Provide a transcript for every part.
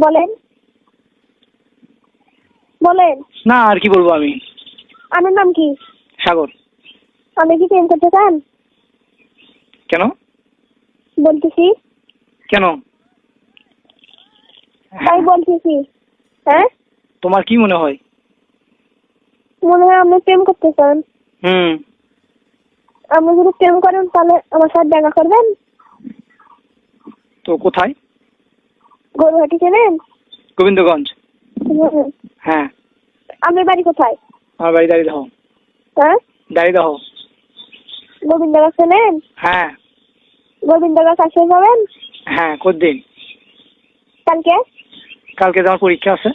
বলেন বলেন। না আর কি বলবো আমি। আমার নাম কি? সাগর। আপনি কি প্রেম করতে চান? কেন? বলতেছি কেন? তাই বলতেছি। হ্যাঁ, তোমার কি মনে হয়? মনে হয় আপনি প্রেম করতে চান। আপনি যদি প্রেম করেন তাহলে আমার সাথে দেখা করবেন। তো কোথায়? গরুহাটি চেনেন? গোবিন্দগঞ্জ। হ্যাঁ। আপনার বাড়ি কোথায়? আমার বাড়ি দাঁড়িয়ে হ্যাঁ, দাঁড়িয়ে গোবিন্দগঞ্জ চেনেন? হ্যাঁ গোবিন্দগঞ্জ আসে যাবেন হ্যাঁ। কতদিন? কালকে। কালকে আমার পরীক্ষা আছে।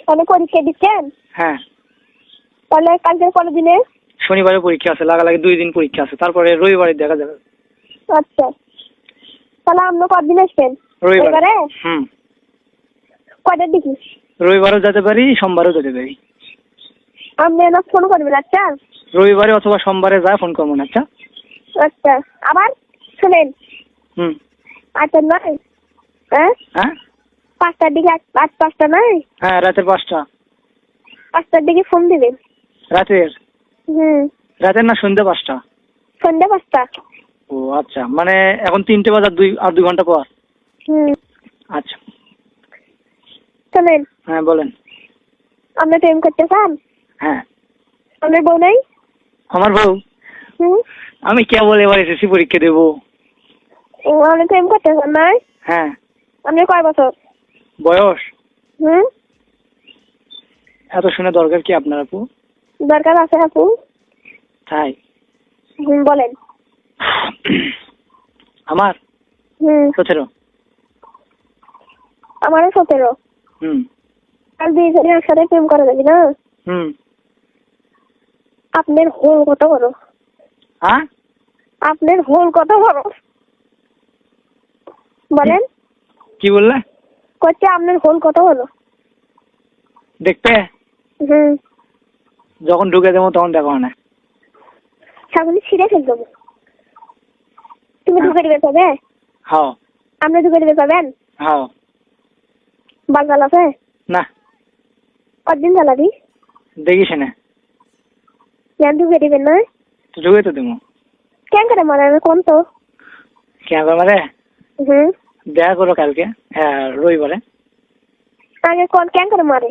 তাহলে পরীক্ষা দিচ্ছেন? হ্যাঁ। তাহলে কালকে কোন দিনে? শনিবারে পরীক্ষা আছে, লাগালাগি 2 দিন পরীক্ষা আছে, তারপরে রবিবারে দেখা যাবে। আচ্ছা, তাহলে আপনি কতদিন আসবেন? রবিবারে। কয়টার দিকে? রবিবারও যেতে পারি, সোমবারও যেতে পারি। আপনি না ফোন করবেন। আচ্ছা, রবিবারে অথবা সোমবারে যা ফোন করবো না। আচ্ছা আচ্ছা। আবার শুনেন, আচ্ছা নয়, হ্যাঁ হ্যাঁ 5টার দিকে, 5টা নয়, হ্যাঁ রাতের 5টা। 5টার দিকে ফোন দিবেন। রাতের? রাতের না সন্ধ্যা 5টা? সন্ধ্যা 5টা। ও আচ্ছা, মানে এখন 3টে বাজার 2 ঘন্টা পর। আচ্ছা শুনেন, হ্যাঁ বলেন। আপনি প্রেম করতে চান? হ্যাঁ। আপনার বউ নাই? আমার বউ? আমি কেবল এবার এসএসসি পরীক্ষা দেবো। ও, আপনি প্রেম করতে চান না? হ্যাঁ। আপনার কয় বছর বয়স? এত শুনে দরকার কি আপনার আপু? দরকার আছে আপু। তাই? বলেন। আমার 17। আমারও 17। আর 2 জনে একসাথে প্রেম করা যাবে না? আপনার হোল কত বড়? আপনার হোল কত বড় বলেন? কি বললে? কচ্ছে আপনার হোল কত বড় দেখতে? যখন ঢুকে দেবো তখন দেখো না। সামনে ছিঁড়ে ফেল দেবো। তুমি ঢুকে দিবে তবে? হ্যাঁ। আপনি ঢুকে দিবে পাবেন? হ্যাঁ। বাঙ্গাল আছে না। কতদিন চালাবি? দেখিস না। কেন ঢুকে দিবেন না? তো ঢুকে তো দেবো। কেন করে মারে কোন তো? কেন করে মারে? দেখা করো কালকে, হ্যাঁ রবিবারে। আগে কোন কেন করে মারে?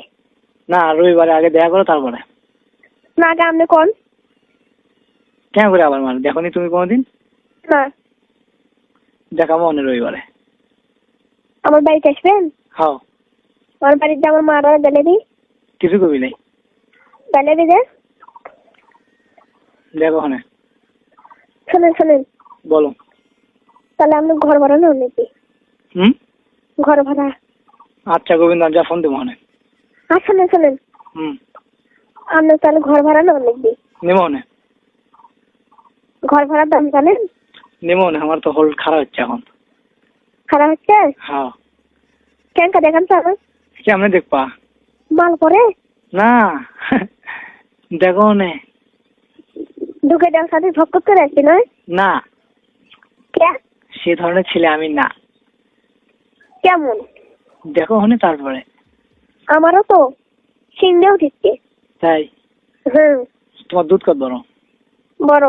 না রবিবারে আগে দেখা করো তারপরে। না আগে আপনি কোন? কেন করে আবার মারে? দেখো নি তুমি কোনোদিন? না। দেখাবো অনেক রবিবারে। আমার বাড়িতে আসবেন? হ্যাঁ। আমার বাড়িতে আমার মারা গ্যালারি কিছু কবি নাই। গ্যালারি যে দেখো ওখানে। শোনেন বলো। তাহলে আপনি ঘর ভাড়া নেন নাকি? ঘর ভাড়া? আচ্ছা গোবিন্দ যা ফোন দেবো ওখানে। আর শোনেন আপনি তাহলে ঘর ভাড়া নেন নাকি? নেবো না। ঘর ভাড়ার দাম জানেন? নেবো না, আমার তো হোল খারাপ হচ্ছে এখন। খারাপ হচ্ছে? হ্যাঁ। কেন কা দেখান তো আমার? কেমনে দেখবা? মাল পরে না দেখো নে। ঢুকে দেওয়ার সাথে ঝক করে আসছি নয়? না। কে? সে ধরনের ছেলে আমি না। কেমন? দেখো ওখানে তারপরে। আমারও তো সিংড়ে উঠিচ্ছে। তাই? তোমার দুধ কত বড়? বড়।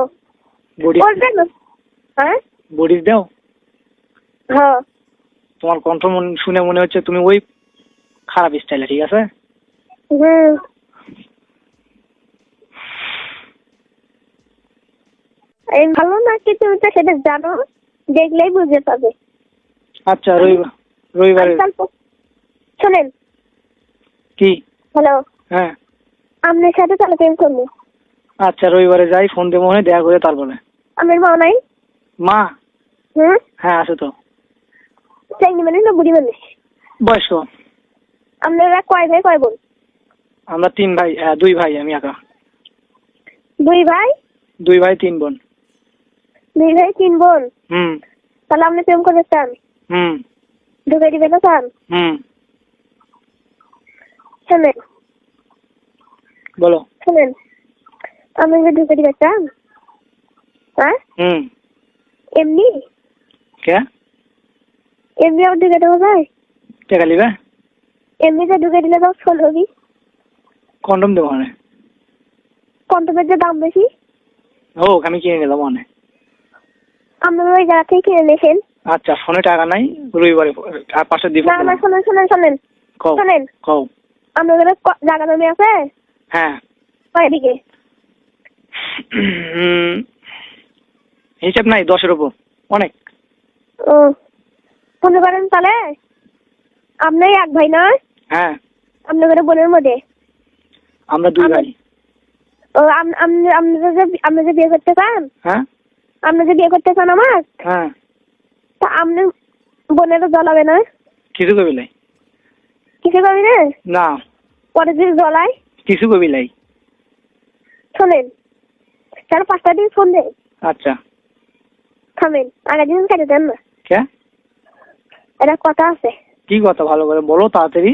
হ্যাঁ বডির দাও? হ্যাঁ। তোমার কণ্ঠ শুনে মনে হচ্ছে তুমি ওই খারাপ স্টাইলে, ঠিক আছে? এই ভালো না কি তুমি তো সেটা জানো, দেখলেই বুঝতে পারবে। আচ্ছা রবিবারে শোনেন। কি? হ্যালো। হ্যাঁ। আপনার সাথে তাহলে প্রেম করবো। আচ্ছা রবিবারে যাই, ফোন দেবো ওখানে দেখা করে তারপরে। আপনার মা নাই? মা? হ্যাঁ আছে তো। চাইনি মানে না বুড়ি মানুষ? বয়স্ক। আপনারা কয় ভাই কয় বোন? আমরা 3 ভাই, 2 ভাই, আমি একা। 2 ভাই? 2 ভাই 3 বোন। 2 ভাই 3 বোন? তাহলে আপনি প্রেম করতে চান? ঢুকে দিবে না চান? শোনেন। বলো। শোনেন, আপনি কি ঢুকে দিবে চান? হ্যাঁ এমনি? কে? এমনি আবার ঢুকে দেওয়া যায়? টাকা নিবে? এমনিতে ঢুকে দিলে তো ফোন হবি। কন্ডম দেবো মানে? কন্ডমের যে দাম বেশি। ও আমি কিনে নিলাম মানে। আপনারা ওই জায়গা থেকে কিনে নিয়েছেন। আচ্ছা ফোনে টাকা নাই, রবিবারে আর পাশে দিব না না, শোনেন শোনেন শোনেন কও শোনেন, কও। আপনাদের জায়গা জমি আছে? হ্যাঁ। কয়দিকে? হিসাব নাই, 10-এর উপর, অনেক। ও মনে করেন তাহলে আপনি এক ভাই না? হ্যাঁ আপনাদের বোনের মধ্যে আমরা 2 ভাই। ও আপনি যে বিয়ে করতে চান? হ্যাঁ আপনি যে বিয়ে করতে চান আমার, হ্যাঁ। তা আপনি বোনেরও জ্বলাবে না? কিছু কবি লাই? কিছু পাবি না? না পরে যদি জ্বলাই? কিছু কবি লাই। শোনেন, তার 5টা দিন ফোন দেয়। আচ্ছা থামেন, আগে দিন কেটে দেন না। কে? এটা কথা আছে। কি কথা ভালো করে বলো তাড়াতাড়ি।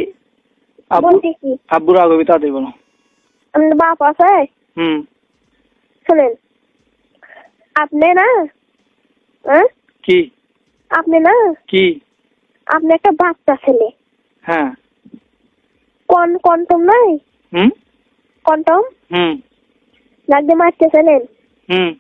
বলছি কি, আব্বুর আগবি তাড়াতাড়ি বলো। আপনার বাপ আছে? শোনেন, আপনি না, হ্যাঁ কি আপনি না, কি? আপনি একটা বাচ্চা ছেলে। হ্যাঁ। কন্টম নাই? কন্টম হুম লাগতে মারতেছিলেন। হুম